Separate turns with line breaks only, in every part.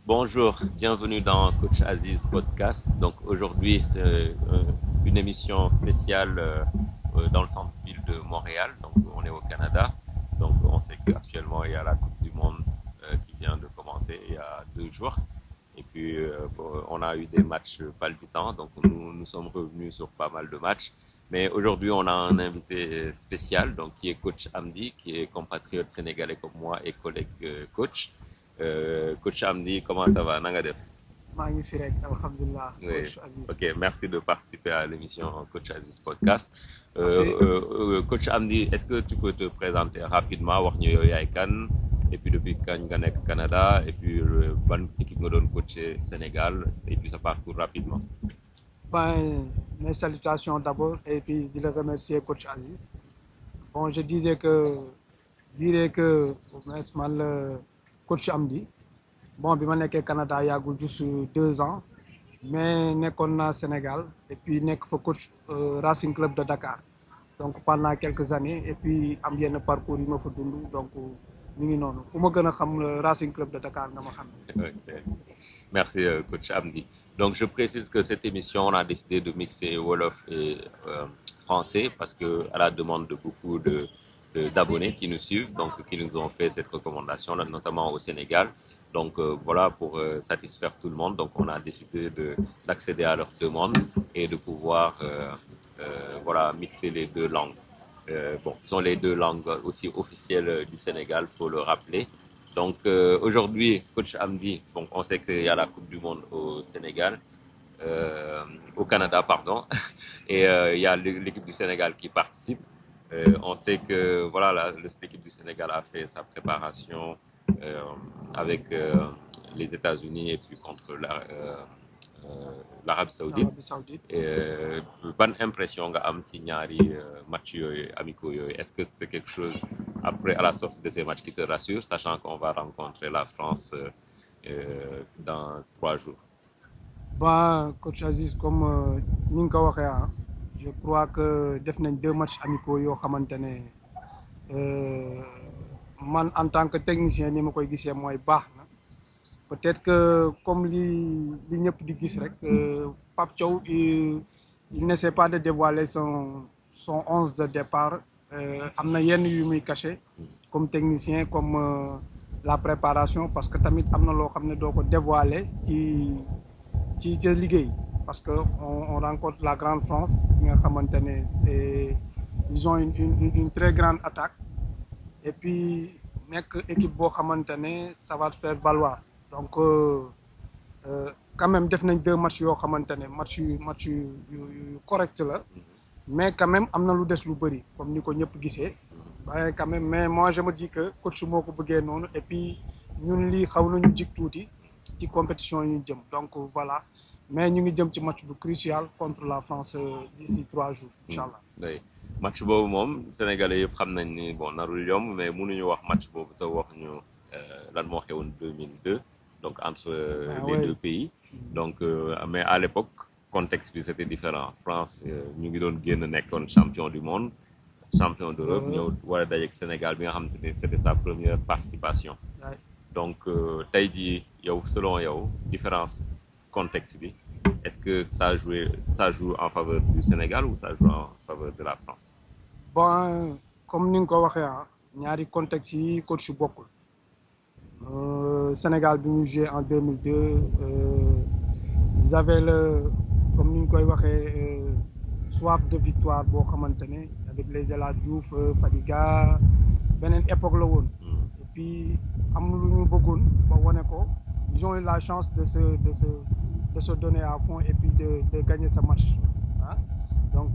Bonjour, bienvenue dans Coach Aziz Podcast. Donc aujourd'hui, c'est une émission spéciale dans le centre-ville de Montréal. Donc on est au Canada. Donc on sait qu'actuellement il y a la Coupe du Monde qui vient de commencer il y a 2 jours. Et puis bon, on a eu des matchs palpitants. Donc nous sommes revenus sur pas mal de matchs. Mais aujourd'hui, on a un invité spécial, donc qui est Coach Amdi, qui est compatriote sénégalais comme moi et collègue coach. Coach Amdi, comment ça va? Nanga def?
maa ngi fi rek alhamdulilah
Oui.
coach Aziz.
Ok, merci de participer à l'émission Coach Aziz Podcast.
Merci.
Coach Amdi, est-ce que tu peux te présenter rapidement, wax ñu yow yaay kan, et puis depuis kañ nga nekk Canada, et puis ban équipe nga doon coacher Sénégal, et puis sa parcours rapidement.
Ben, mes salutations d'abord et puis de le remercier coach Aziz. Bon, je dirais que au moins man la coach Amdi. Bon, bi ma nekkee Canada yàggul juste 2 ans mais nekkoon naa Sénégal et puis nekk fa coach Racing Club de Dakar donc pendant quelques années et puis am yenn parcours yi ma fa dund donc mi ngi noonu ku ma gën a xam Racing Club de Dakar nga ma xam.
Ok. Merci, Coach Amdi. Donc, je précise que cette émission, on a décidé de mixer Wolof et français parce que, à la demande de beaucoup d'abonnés qui nous suivent, donc qui nous ont fait cette recommandation, là, notamment au Sénégal. Donc, voilà, pour satisfaire tout le monde. Donc, on a décidé d'accéder à leur demande et de pouvoir voilà, mixer les deux langues. Bon, ce sont les deux langues aussi officielles du Sénégal, faut le rappeler. Donc aujourd'hui, coach Amdi, bon, on sait qu'il y a la Coupe du Monde au Sénégal, au Canada, pardon, et il y a l'équipe du Sénégal qui participe. On sait que voilà, l'équipe du Sénégal a fait sa préparation euh, avec les États-Unis et puis contre l'Arabie Saoudite.
Arabie Saoudite.
Ban impression nga am si ñaari match yooyu amicaux yooyu, est-ce que c'est quelque chose après à la sortie de ces matchs qui te rassure, sachant qu'on va rencontrer la France dans 3 jours?
Bon, coach Aziz, comme ni nga ko waxee je crois que def nañ 2 matchs amicaux yoo xamante ne man en tant que technicien ni ma koy gisee mooy baax na peut-être que comme li ñëpp di gis rek Pape Thiaw il n'essaie pas de dévoiler son 11 de départ am na yenn yu muy caché comme technicien comme la préparation parce que tamit am na loo xam ne doo ko dévoiler ci liggéey parce que on rencontre la grande France bi nga xamante ne ils ont une très grande attaque et puis nekk équipe boo xamante ne ça va te faire valoir donc quand même def nañ 2 matchs yoo xamante ne match yu correct la mais quand même am na lu des lu bëri comme ni ko ñëpp gisee waaye quand même mais moi je me dis que coach moo ko bëggee noonu et puis ñun lii xaw nañu jig tuuti ci compétition yi ñu jëm donc voilà mais ñu ngi jëm ci match bu crucial contre la France d'ici 3 jours incha allah.
Oui. Match boobu moom sénégalais yëpp xam nañ ni bon narul yomb mais mënuñu wax match boobu te wax ñu lan moo xewoon 2002 donc entre les deux pays donc mais à l'époque contexte bi c'était différent France ñu ngi doon génn nekkoon champion du monde champion d'Europe ñëw war a dajeek Sénégal bi nga xam ne c'était sa première participation donc tey jii yow selon yow différence contexte bi est-ce que ça joue en faveur du Sénégal ou ça joue en faveur de la France?
Bon comme ni nga ko waxee ñaari contexte yi coach bokkul Sénégal bi ñu joué en 2002 ils avaient comme ni nga koy waxee soif de victoire boo xamante ne avec les El Hadji Diouf Fadiga beneen époque la woon et puis am lu ñu bëggoon ba wane ko ils ont eu la chance de se donner à fond et puis de gagner ce match donc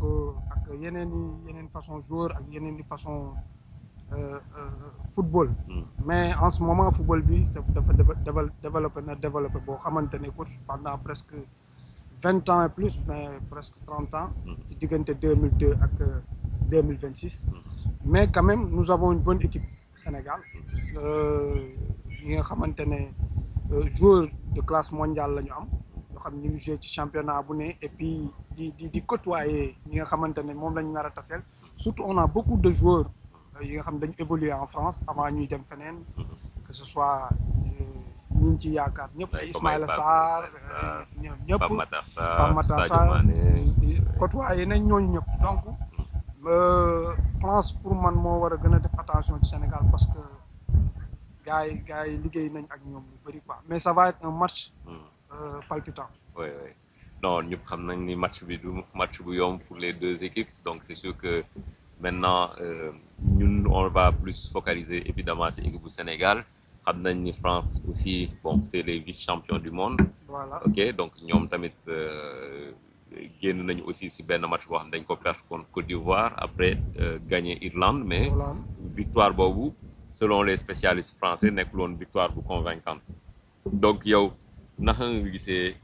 ak yeneen façon joueur ak yeneen façon football mais en ce moment football bi dafa développé boo xamante ne coach pendant presque 20 ans et plus presque 30 ans ci diggante 2002 ak 2026 mais quand même nous avons une bonne équipe Sénégal ñi nga xamante ne joueur de classe mondiale la ñu am yoo xam ne ñu ngi joué ci championnat bu ne et puis di côtoyer ñi nga xamante ne moom lañu nar a taseel surtout on a beaucoup de joueurs yi nga xam ne dañu évoluer en France avant ñuy dem feneen que ce soit ñi ci yaakaar ñëpp ay Ismaïla Sarr ñoom ñëpp
Pape Matar
Pape
Sarr
Matar
Sadio
Sarr
Mané
côtoyé nañ ñooñu ñëpp donc France pour man moo war a gën a def attention ci Sénégal parce que gars yi liggéey nañ ak ñoom lu bëri quoi mais ça va être un match palpitant.
oui oui non ñëpp xam nañ ni match bi du match bu yomb pour les deux équipes donc c'est sûr que maintenant ñun on va plus focaliser évidemment ci équipe bu Sénégal xam nañ ni France aussi bon c'est les vice-champions du monde.
Voilà.
Ok donc ñoom tamit génn nañu aussi ci benn match boo xam dañ ko perdre contre Côte d'Ivoire après gagner Irlande mais victoire boobu selon les spécialistes français nekkul woon victoire bu convaincante donc yow naka nga gisee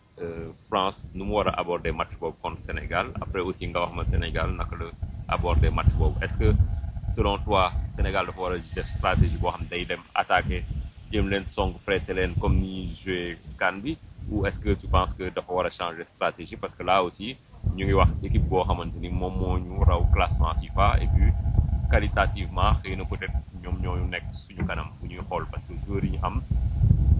France nu mu war a aborder match boobu contre Sénégal après aussi nga wax ma Sénégal naka la aborder match boobu est-ce que selon toi Sénégal dafa war a def stratégie boo xam day dem attaquer jéem leen song presser leen comme ni joué CAN bi ou est-ce que tu penses que dafa war a changer stratégie parce que là aussi ñu ngi wax équipe boo xamante ni moom moo ñu raw classement FIFA et puis qualitativement xëy na peut-être ñoom ñoo nekk suñu kanam bu ñuy xool parce que joueurs yi ñu am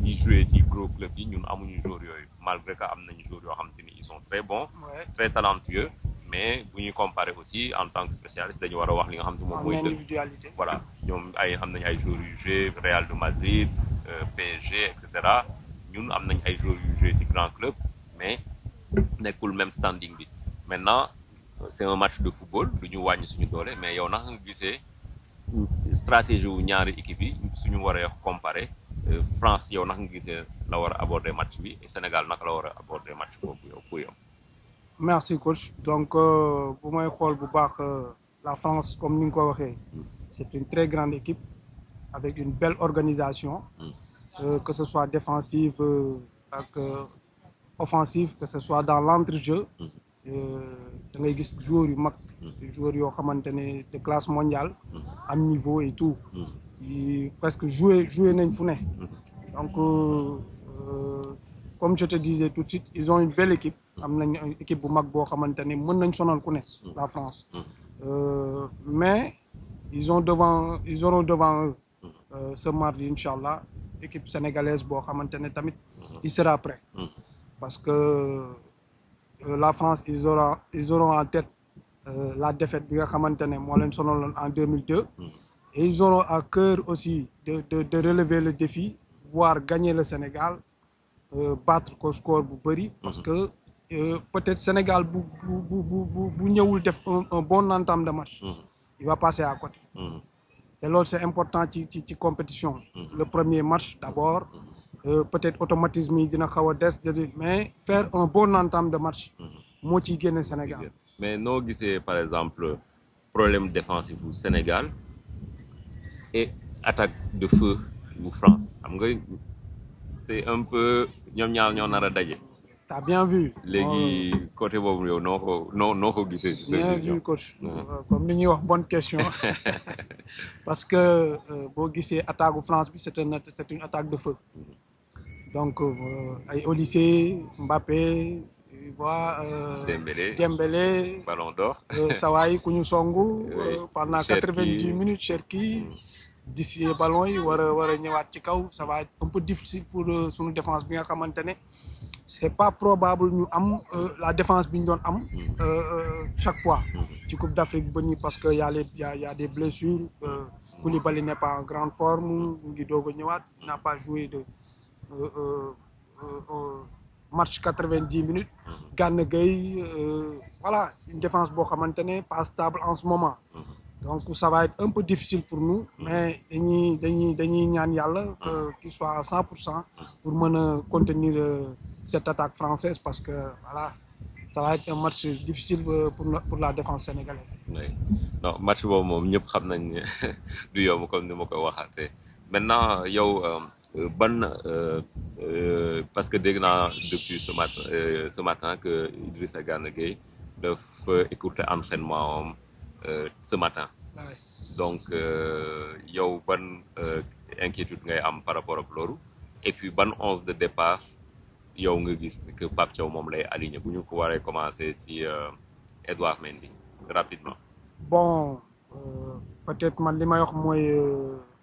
ñi joué ci gros club yi ñun amuñu joueurs yooyu malgré que am nañu joueurs yoo xamante ni ils sont très bons très talentueux mais bu ñuy comparer aussi en tant que spécialiste dañu war a wax li nga xam ne moom mooy
individualité
voilà ñoom ay am nañu ay joueurs yu joué Real de Madrid PSG et cetera ñun am nañ ay joueurs yu joué ci grand club mais nekkul même standing bi maintenant c'est un match de football du ñu wàññi suñu doole mais yow naka nga gisee stratégie wu ñaari équipe yi suñu waree comparer France yow naka nga gisee la war a aborder match bi et Sénégal naka la war a aborder match boobu yow pour yow.
Merci coach donc bu may xool bu baax la France comme ni nga ko waxee c'est une très grande équipe avec une belle organisation que ce soit défensive ak offensive que ce soit dans l'entrejeu da ngay gis joueurs yu mag joueurs yoo xamante ne de classe mondiale am niveau et tout yi presque joué nañ fu ne donc comme je te disais tout de suite ils ont une belle équipe am nañ équipe bu mag boo xamante ne mën nañ sonal ku ne la France mais ils auront devant eux ce mardi inchallah équipe sénégalaise boo xamante ne tamit il sera prêt parce que la France ils auront en tête la défaite bi nga xamante ne moo leen sonaloon en 2002 et ils auront à cœur aussi de relever le défi voire gagner le Sénégal battre ko score bu bëri parce que peut-être Sénégal bu ñëwul def un bon entame de match il va passer à côté te loolu c'est important ci compétition le premier match d'abord peut-être automatisme yi dina xaw a des mais faire un bon entame de match moo ciy génne Sénégal
mais noo gisee par exemple problème défensif bu Sénégal et attaque de feu bu France xam nga c'est un peu ñoom ñaar ñoo nar a daje.
T'as bien vu.
léegi côté boobu yow noo ko gisee ci sa vision.
Bien vu coach comme ni ñuy wax bonne question parce que boo gisee attaque bu France bi c'est une attaque de feu donc ay Olysée Mbappé Dembélé
Ballon d'Or
sawaay ku ñu songu pendant 90 minutes Cherki d'ici ballon yi war a ñëwaat ci kaw ça va être un peu difficile pour suñu défense bi nga xamante ne c'est pas probable ñu am la défense bi ñu doon am chaque fois ci Coupe d'Afrique ba nii parce que y a des blessures Koulibaly n'est pas en grande forme mu ngi doog a ñëwaat il n'a pas joué de match 90 minutes Gana Gueye voilà une défense boo xamante ne pas stable en ce moment donc ça va être un peu difficile pour nous mais dañuy ñaan yàlla qu'il soit à 100% pour mën a contenir cette attaque française parce que voilà ça va être un match difficile pour la défense sénégalaise.
Oui non match boobu moom ñëpp xam nañ ne du yomb comme ni ma ko waxaatee maintenant yow ban parce que dégg naa depuis ce matin que Idrissa Gana Gueye dafa écourter entraînement am ce matin.
Ouais.
Donc yow ban inquiétude ngay am par rapport ak loolu et puis ban 11 de départ yow nga gis que Pape Thiaw moom lay aligné bu ñu ko waree commencer si Edouard Mendy rapidement.
Bon peut-être man li may wax mooy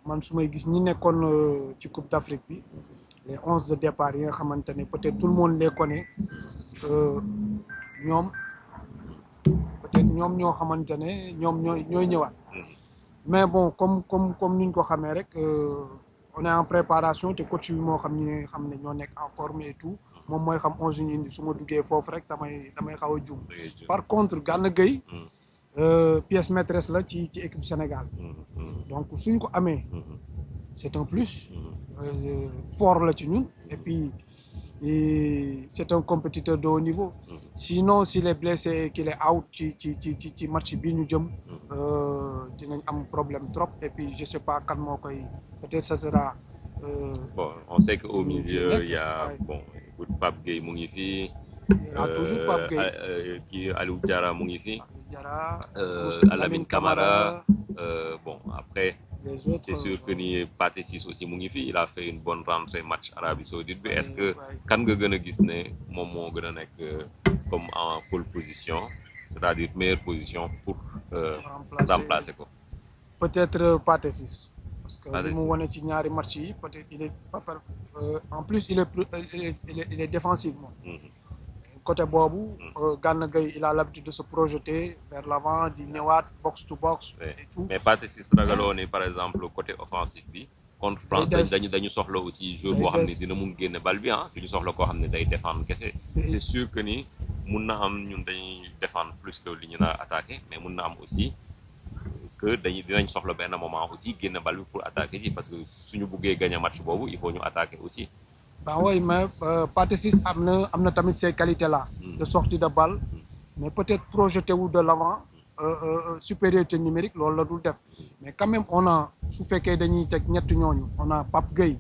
man su may gis ñi nekkoon ci Coupe d'Afrique bi les 11 de départ yi nga xamante ne peut-être tout le monde les connaît ñoom peut-être ñoom ñoo xamante ne ñooy ñëwaat. Mais bon comme ni ñu ko xamee rek on est en préparation te coach bi moo xam ne ñoo nekk en forme et tout moom mooy xam 11 ñu indi su ma duggee foofu rek damay xaw a jum. Par contre Gana Gueye pièce maîtresse la ci équipe Sénégal. Donc suñ ko amee c'est un plus fort la ci ñun et puis c'est un compétiteur de haut niveau. Sinon s'il est blessé et qu'il est out ci match bi ñu jëm dinañ am problème trop et puis je sais pas kan moo koy peut-être ça sera
bon on sait que au milieu il y a bon Pape Gueye mu ngi fi.
Il y a toujours Pape Gueye
kii Aliou Diarra mu ngi fi.
Diarra
Lamine Camara bon après
les autres,
c'est sûr que ni Pathé Ciss aussi mu ngi fi il a fait une bonne rentrée match Arabie Saoudite bi est-ce que kan nga gën a gis ne moom moo gën a nekk comme en pole position c'est-à-dire meilleure position pour remplacer ko.
Peut-être Pathé Ciss parce que li mu wane ci ñaari match yi peut-être il est en plus il est défensivement. Côté boobu Gana Gueye il a l'habitude de se projeter vers l'avant di ñëwaat box to box et tout.
Mais Pathé Ciss ragaloo ne par exemple côté offensif bi contre France dañu soxla aussi joueur boo xam ne dina mun génne bal bi duñu soxla koo xam ne day défendre kese. C'est sûr que ni mun na am ñun dañuy défendre plus que li ñu na attaquer mais mun na am aussi que dinañ soxla benn moment aussi génne bal bi pour attaquer ci parce que suñu buggee gagner match boobu il faut ñu attaquer aussi.
Ben oui, mais Pathé Ciss am na tamit ces qualités-là de sortie de balle mais peut-être projeté wu de l'avant supériorité numérique loolu la dul def mais quand même on a su fekkee dañuy teg ñetti ñooñu on a Pape Gueye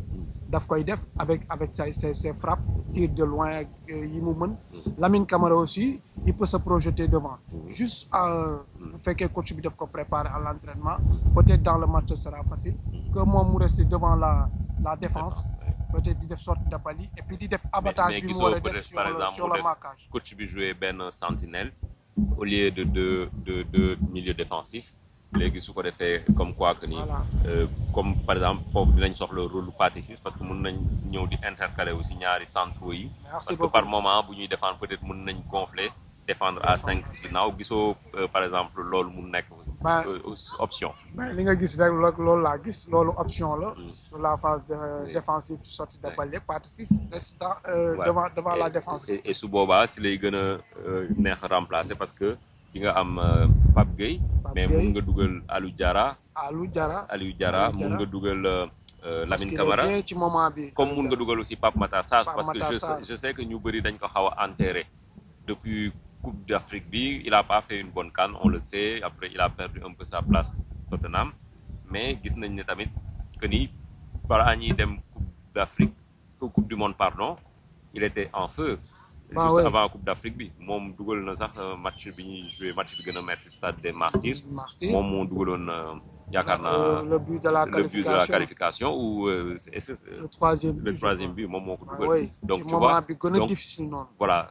daf koy def avec ses frappes tir de loin yi mu mën. Lamine Camara aussi il peut se projeter devant juste bu fekkee coach bi daf ko préparer à l'entraînement peut-être dans le match ce sera facile que moom mu rester devant la défense. Peut-être di def sortie de balle et puis di def abattage bi mu war a def sur le marquage.
Coach bi jouer benn sentinelle au lieu de deux milieux défensifs léegi su ko defee comme quoi que ni comme par exemple foofu dinañ soxla rôle Pathé Ciss parce que mën nañ ñëw di intercaler aussi ñaari centraux yi parce que par moment bu ñuy défendre peut-être mën nañ gonfler défendre à 5 si ginnaaw gisoo par exemple loolu mu nekk option.
Mais li nga gis rek loolu laa gis loolu option la sur la phase défensive sortie de balle Pathé Ciss reste devant la défense.
Et su boobaa si lay gën a neex remplacer parce que di nga am Pape Gueye mais mun nga dugal Aliou Diarra mun nga dugal Lamine Camara
ci moment bi
comme mun nga dugal aussi Pape Matar Sarr parce que je sais que ñu bëri dañ ko xaw a enterré depuis Coupe d'Afrique bi il a pas fait une bonne CAN on le sait après il a perdu un peu sa place Tottenham mais gis nañ ne tamit que ni balaa ñuy dem Coupe du Monde pardon il était en feu. Juste avant Coupe d'Afrique bi moom dugal na sax match bi ñuy joué match bi gën a metti Stade des Martyrs moom moo dugaloon yaakaar naa
le but de la qualification
ou est-ce que
le troisième
but moom moo ko dugal donc tu vois donc voilà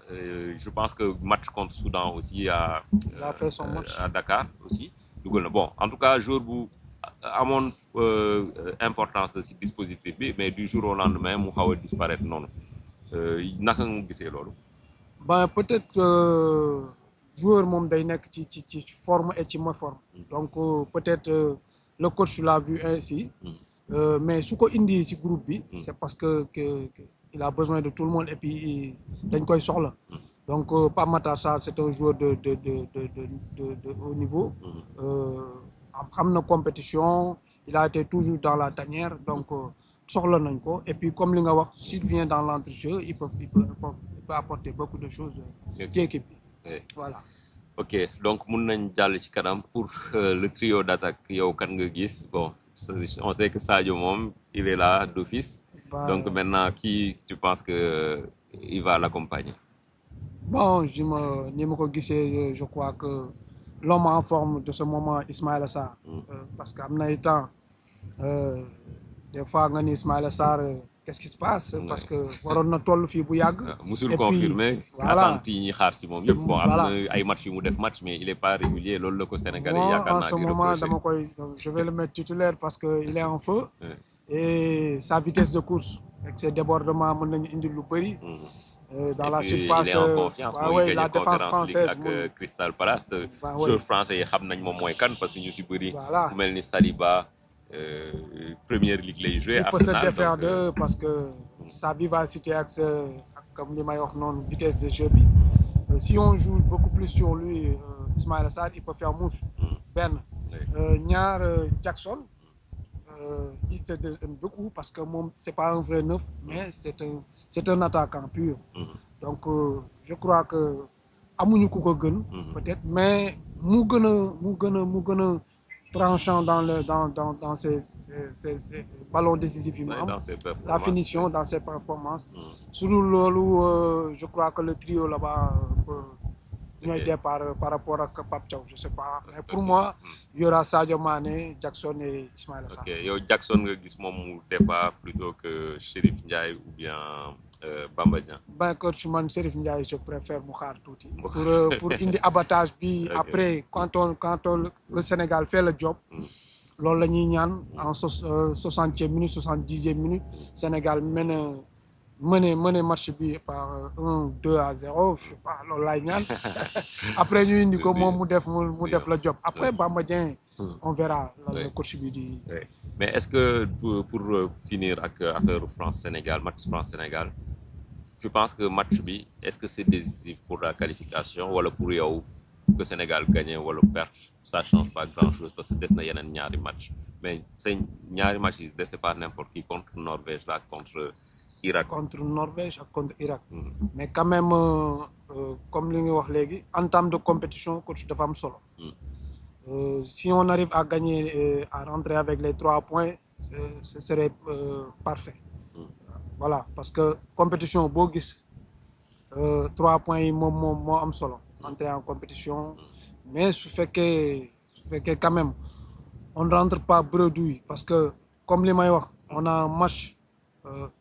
je pense que match contre Soudan aussi
il a fait son match
à Dakar aussi dugal na bon en tout cas jour bu amoon importance de ci dispositif bi mais du jour au lendemain mu xaw a disparaître noonu naka nga gisee loolu.
Ben peut-être que joueur moom day nekk ci forme et ci méforme donc peut-être le coach l'a vu ainsi mais su ko indi ci groupe bi c'est parce que il a besoin de tout le monde et puis dañ koy soxla donc Pape Matar Sarr c'est un joueur de haut niveau xam na compétition il a été toujours dans la tanière donc soxla nañ ko et puis comme li nga wax s'il vient dans l'entrejeu il peut apporter beaucoup de choses ci équipe bi voilà.
Ok donc mun nañ jàll ci kanam pour le trio d'attaque yow kan nga gis bon on sait que Sadio moom il est là d'office donc maintenant qui tu penses que il va l'accompagner?
Bon ni ma ko gisee je crois que l'homme en forme de ce moment Ismaïla Sarr parce que am na ay temps des fois nga ni Ismaïla Sarr qu'est-ce qui se passe parce que waroon na toll fii bu yàgg.
musul confirmer attentes yi ñuy xaar si moom yëpp bon am na ay match yu mu def match mais il est pas régulier loolu la ko Sénégalais yaakaar naa
en ce moment dama koy je vais le mettre titulaire parce que il est en feu et sa vitesse de course avec ses débordements mën nañu indi lu bëri. Dans
Et
la
puis il
surface
est en confiance
waaw
moo ngi
oui
gagné
la défense
Conférence League
française
ak
mun
Crystal Palace te
waaw oui
joueurs français yi xam nañ moom mooy kan parce que ñu si bëri
voilà
ku mel ni Saliba Première Ligue lay joué
il peut se
Arsenal donc
défaire d'eux parce que sa vivacité ak sa ak comme li may wax noonu vitesse de jeu bi si on joue beaucoup plus sur lui Ismaïla Sarr il peut faire mouche benn ñaar Jackson il se donne beaucoup parce que moom c'est pas un vrai neuf mais c'est un attaquant pur donc je crois que amuñu ku ko gën peut-être mais mu gën a tranchant dans ses ballons décisifs yi mu am la finition dans ses performances su dul loolu je crois que le trio là-bas ñooy départ par rapport ak Pape Thiaw je sais pas mais pour moi il y aura Sadio Mané Jackson et Ismaïla Sarr.
Ok yow Jackson nga gis moom mu départ plutôt que Chérif Ndiaye ou bien Bamba Dieng.
Ben coach man Chérif Ndiaye je préfère mu xaar tuuti. pour indi abattage bi après quand le Sénégal fait le job. loolu la ñuy ñaan en 60e minute 70e minute Sénégal mener match bi par 1-2-0 je sais pas loolu laay ñaan après ñu indi ko moom mu def le job après Bamba Dieng on verra le coach bi di.
Mais est-ce que pour finir ak affaire France-Sénégal match France-Sénégal tu penses que match bi est-ce que c'est décisif pour la qualification wala pour yow que Sénégal gagne wala perte ça change pas grand-chose parce que des na yeneen ñaari match mais c'est ñaari match yi des pas n'importe qui contre Norvège là contre Irak.
Contre Norvège ak contre Irak. mais quand même comme li nga wax léegi en termes de compétition coach dafa am solo. Si on arrive à gagner à rentrer avec les 3 points ce serait parfait. Voilà parce que compétition boo gis 3 points yi moo am solo. Entrer en compétition mais su fekkee quand même on ne rentre pas bredouille parce que comme li may wax on a un match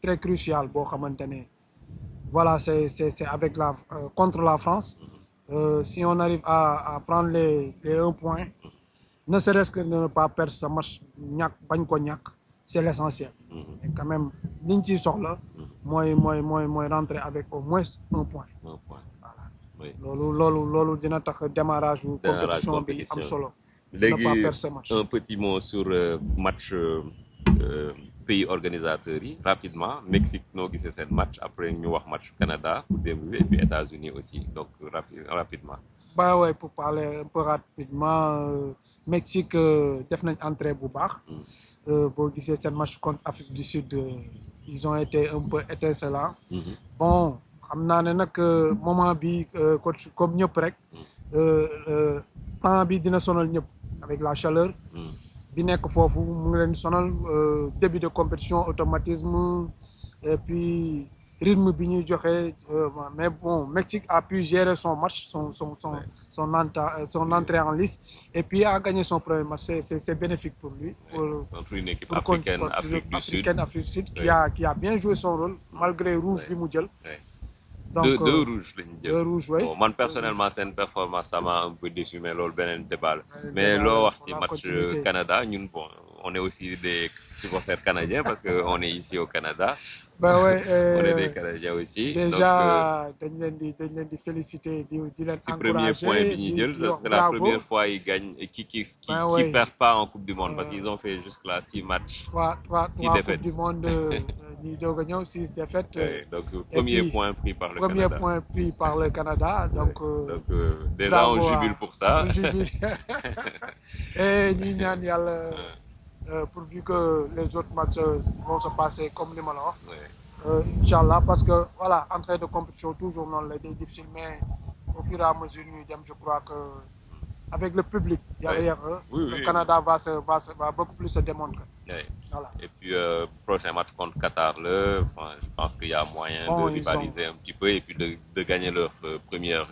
très crucial boo xamante ne voilà c'est avec contre la France si on arrive à prendre les 1 point ne serait-ce que ne pas perdre ce match bañ ko ñàkk c'est l'essentiel et quand même liñ ciy soxla mooy rentrer avec au moins 1 point.
Oui.
loolu dina tax démarrage wu compétition bi am solo.
léegi
ne pas perdre ce match.
Un petit mot sur match pays organisateurs yi rapidement Mexique noo gisee seen match après ñu wax match Canada pour démb bi et puis États-Unis aussi donc rapidement.
Bah ouais pour parler un peu rapidement Mexique def nañ entrée bu baax. boo gisee seen match contre Afrique du Sud ils ont été un peu étincelants. Bon. xam naa ne nag moment bi coach comme ñëpp rek temps bi dina sonal ñëpp avec la chaleur bi nekk foofu mu ngi leen sonal début de compétition automatisme et puis rythme bi ñuy joxe mais bon Mexique a pu gérer son match son entrée en lice et puis a gagné son premier match c'est bénéfique pour lui
contre une équipe africaine Afrique du Sud
qui a bien joué son rôle malgré rouge bi mu jël. Donc,
deux rouges lañu jël.
Deux rouges, oui.
Bon, man personnellement seen performance ça m'a un peu déçu mais loolu beneen débat la mais loo wax ci match Canada ñun bon on est aussi des supporters canadiens parce que on est ici au Canada.
Ben ouais,
on est des Canadiens aussi.
Déjà dañ leen di féliciter di leen encourager.
Si premier point bi ñu jël c'est la première fois ils gagnent qui perdent pas en Coupe du Monde parce qu'ils ont fait jusque-là 6 matchs. 6 défaites.
Coupe du Monde ñuy doog a ñëw 6 défaites.
Donc premier point pris par le Canada.
Premier point pris par le Canada donc.
Déjà on jubile pour ça.
On jubile et ñi ñaan yàlla. Pourvu que les autres matchs vont se passer comme ni ma la wax. Inch'Allah parce que voilà entrée de compétition toujours noonu la day difficile mais au fur et à mesure ñuy dem je crois que avec le public derrière eux le Canada va beaucoup plus se démontrer. Voilà.
Et puis prochain match contre Qatar je pense qu'il y a moyen de rivaliser un petit peu et puis de gagner leur première